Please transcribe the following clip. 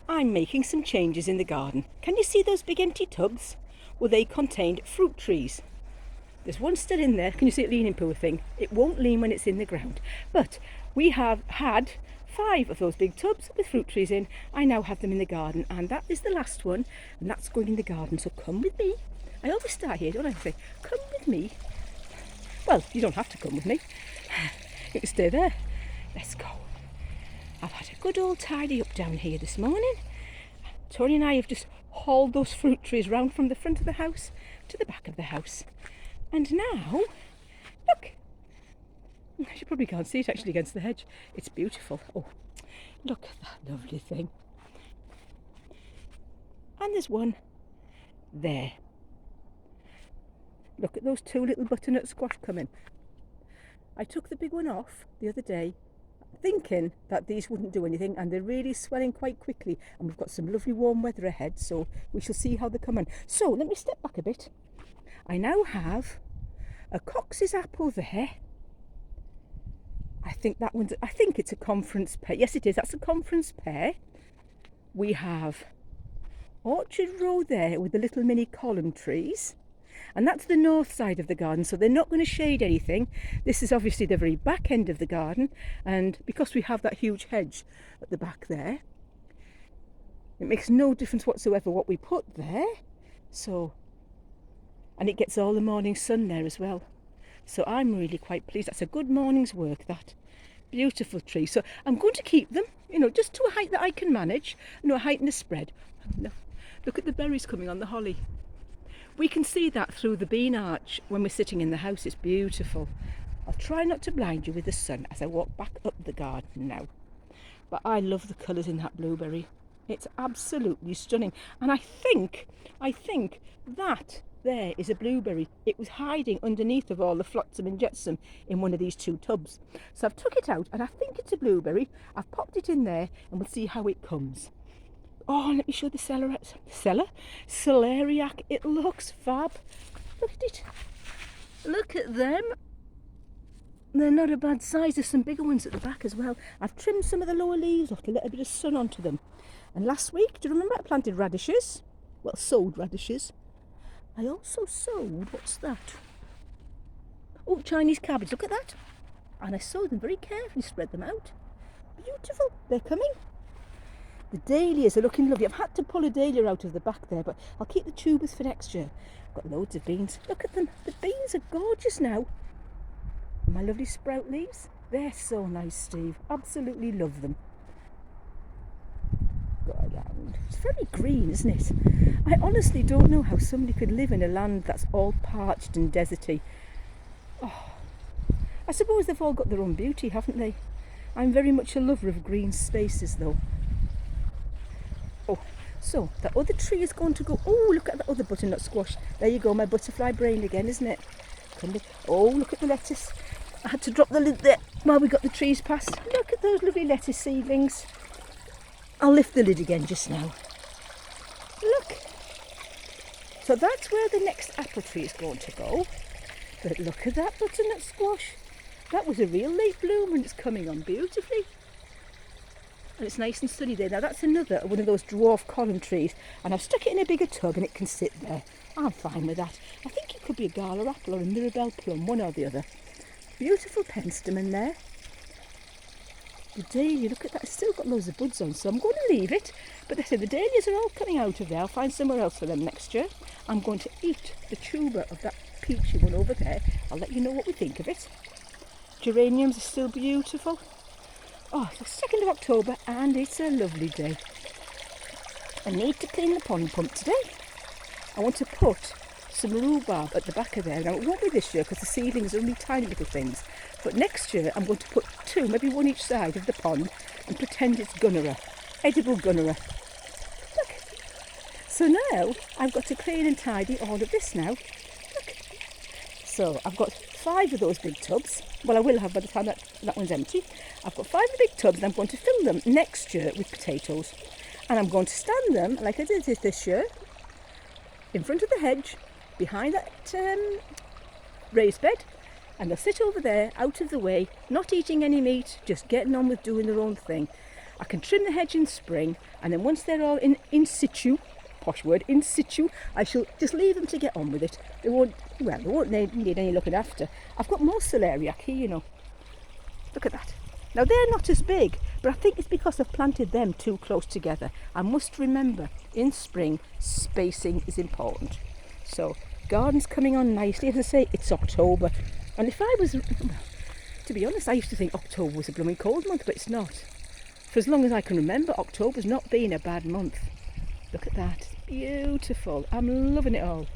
I'm making some changes in the garden. Can you see those big empty tubs? Well, they contained fruit trees. There's one still in there. Can you see it leaning, poor thing? It won't lean when it's in the ground. But we have had 5 of those big tubs with fruit trees in. I now have them in the garden, and that is the last one, and that's going in the garden. So come with me. I always start here, don't I? Say, come with me. Well, you don't have to come with me. You can stay there. Let's go. I've had a good old tidy up down here this morning. Tony and I have just hauled those fruit trees round from the front of the house to the back of the house. And now, look, you probably can't see it actually against the hedge. It's beautiful. Oh, look at that lovely thing. And there's one there. Look at those 2 little butternut squash coming. I took the big one off the other day, thinking that these wouldn't do anything, and they're really swelling quite quickly, and we've got some lovely warm weather ahead, so we shall see how they come on. So let me step back a bit. I now have a Cox's apple there. I think it's a conference pear. Yes, it is. That's a conference pear. We have Orchard Row there with the little mini column trees. And that's the north side of the garden, so they're not going to shade anything. This is obviously the very back end of the garden, and because we have that huge hedge at the back there, it makes no difference whatsoever what we put there. So, and it gets all the morning sun there as well. So I'm really quite pleased. That's a good morning's work, that. Beautiful tree. So I'm going to keep them, just to a height that I can manage. A height and a spread. Look at the berries coming on the holly. We can see that through the bean arch when we're sitting in the house. It's beautiful. I'll try not to blind you with the sun as I walk back up the garden now. But I love the colours in that blueberry. It's absolutely stunning. And I think that there is a blueberry. It was hiding underneath of all the flotsam and jetsam in one of these 2 tubs. So I've took it out, and I think it's a blueberry. I've popped it in there, and we'll see how it comes. Oh, let me show the celeriac. It looks fab. Look at it. Look at them. They're not a bad size. There's some bigger ones at the back as well. I've trimmed some of the lower leaves off to let a bit of sun onto them. And last week, do you remember I planted radishes? Well, sowed radishes. I also sowed, what's that? Oh, Chinese cabbage. Look at that. And I sowed them very carefully, spread them out. Beautiful. They're coming. The dahlias are looking lovely. I've had to pull a dahlia out of the back there, but I'll keep the tubers for next year. I've got loads of beans. Look at them. The beans are gorgeous now. And my lovely sprout leaves. They're so nice, Steve. Absolutely love them. Go around. It's very green, isn't it? I honestly don't know how somebody could live in a land that's all parched and deserty. Oh, I suppose they've all got their own beauty, haven't they? I'm very much a lover of green spaces, though. Oh, so that other tree is going to go. Oh, look at that other butternut squash. There you go, my butterfly brain again, isn't it? Oh, look at the lettuce. I had to drop the lid there while we got the trees past. Look at those lovely lettuce seedlings. I'll lift the lid again just now. Look. So that's where the next apple tree is going to go. But look at that butternut squash. That was a real late bloomer, and it's coming on beautifully. And it's nice and sunny there. Now that's another one of those dwarf column trees, and I've stuck it in a bigger tub and it can sit there. I'm fine with that. I think it could be a gala apple or a mirabelle plum, one or the other. Beautiful penstemon there. The dahlia, look at that, it's still got loads of buds on, so I'm going to leave it. But they say the dahlias are all coming out of there. I'll find somewhere else for them next year. I'm going to eat the tuber of that peachy one over there. I'll let you know what we think of it. Geraniums are still beautiful. Oh, it's the 2nd of October and it's a lovely day. I need to clean the pond pump today. I want to put some rhubarb at the back of there. Now it won't be this year because the seedlings are only tiny little things. But next year I'm going to put 2, maybe one each side of the pond, and pretend it's gunnera, edible gunnera. Look. So now I've got to clean and tidy all of this now. Look. So I've got 5 of those big tubs. Well, I will have by the time that one's empty. I've got 5 of the big tubs, and I'm going to fill them next year with potatoes. And I'm going to stand them, like I did this year, in front of the hedge, behind that raised bed, and they'll sit over there, out of the way, not eating any meat, just getting on with doing their own thing. I can trim the hedge in spring, and then once they're all in situ, posh word, in situ, I shall just leave them to get on with it. They won't need any looking after. I've got more celeriac here, you know. Look at that. Now they're not as big, but I think it's because I've planted them too close together. I must remember, in spring, spacing is important. So, garden's coming on nicely. As I say, it's October. And if I was, to be honest, I used to think October was a blooming cold month, but it's not. For as long as I can remember, October's not been a bad month. Look at that. Beautiful. I'm loving it all.